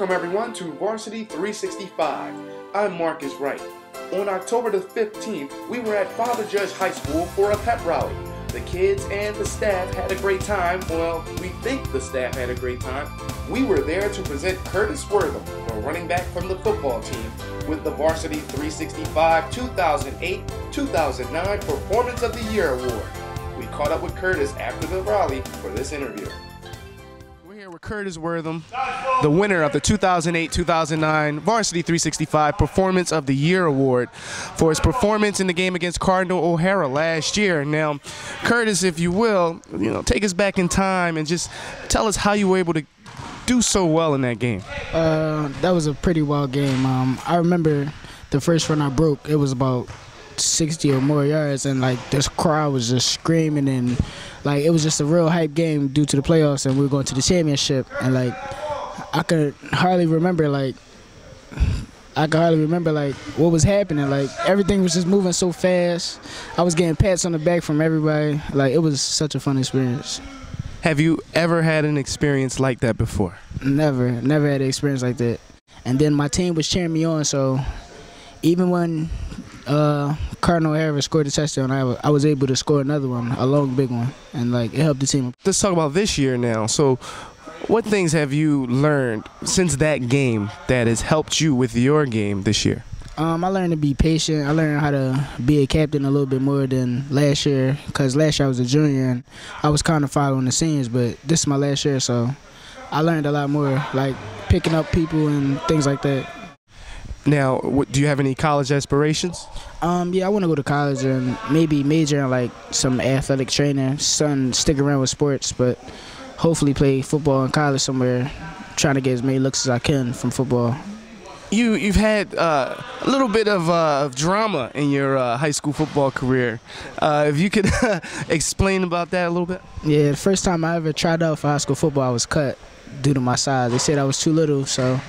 Welcome everyone to Varsity 365. I'm Marcus Wright. On October the 15th, we were at Father Judge High School for a pep rally. The kids and the staff had a great time. Well, we think the staff had a great time. We were there to present Curtis Wortham, the running back from the football team, with the Varsity 365 2008-2009 Performance of the Year Award. We caught up with Curtis after the rally for this interview. We're here with Curtis Wortham, the winner of the 2008-2009 Varsity 365 Performance of the Year Award for his performance in the game against Cardinal O'Hara last year. Now, Curtis, if you will, take us back in time and just tell us how you were able to do so well in that game. That was a pretty wild game. I remember the first run I broke, it was about 60 or more yards, and like this crowd was just screaming, and like it was just a real hype game due to the playoffs, and we were going to the championship, and like I could hardly remember what was happening. Like everything was just moving so fast. I was getting pats on the back from everybody. Like it was such a fun experience. Have you ever had an experience like that before? Never had an experience like that. And then my team was cheering me on, so even when Cardinal O'Hara scored a touchdown, I was able to score another one, a long, big one, and like it helped the team. Let's talk about this year now. So what things have you learned since that game that has helped you with your game this year? I learned to be patient. I learned how to be a captain a little bit more than last year, because last year I was a junior and I was kind of following the scenes, but this is my last year, so I learned a lot more, like picking up people and things like that. Now, do you have any college aspirations? Yeah, I want to go to college and maybe major in like some athletic training, stick around with sports, but hopefully play football in college somewhere, trying to get as many looks as I can from football. You've had a little bit of drama in your high school football career. If you could explain about that a little bit. Yeah, the first time I ever tried out for high school football, I was cut due to my size. They said I was too little, so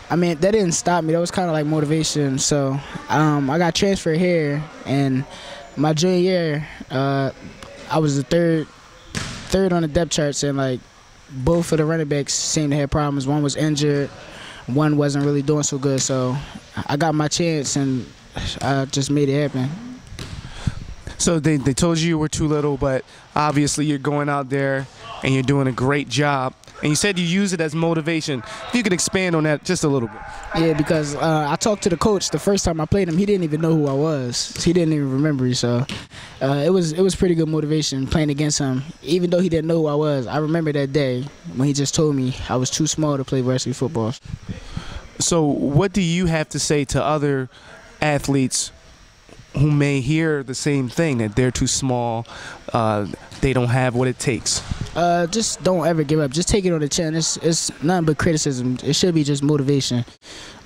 I mean that didn't stop me. That was kind of like motivation. So I got transferred here, and my junior year, I was the third on the depth charts, and like both of the running backs seemed to have problems. One was injured. One wasn't really doing so good, so I got my chance and I just made it happen. So they told you were too little, but obviously you're going out there and you're doing a great job. And you said you use it as motivation. If you could expand on that just a little bit. Yeah, because I talked to the coach the first time I played him. He didn't even know who I was. He didn't even remember me, so it was pretty good motivation playing against him. Even though he didn't know who I was, I remember that day when he just told me I was too small to play varsity football. So what do you have to say to other athletes who may hear the same thing, that they're too small, they don't have what it takes? Just don't ever give up. Just take it on the chin. It's nothing but criticism. It should be just motivation.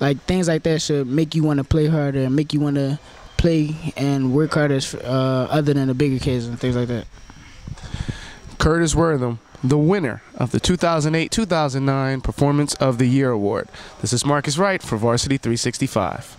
Like things like that should make you want to play harder and make you want to play and work harder other than the bigger kids and things like that. Curtis Wortham, the winner of the 2008-2009 Performance of the Year Award. This is Marcus Wright for Varsity 365.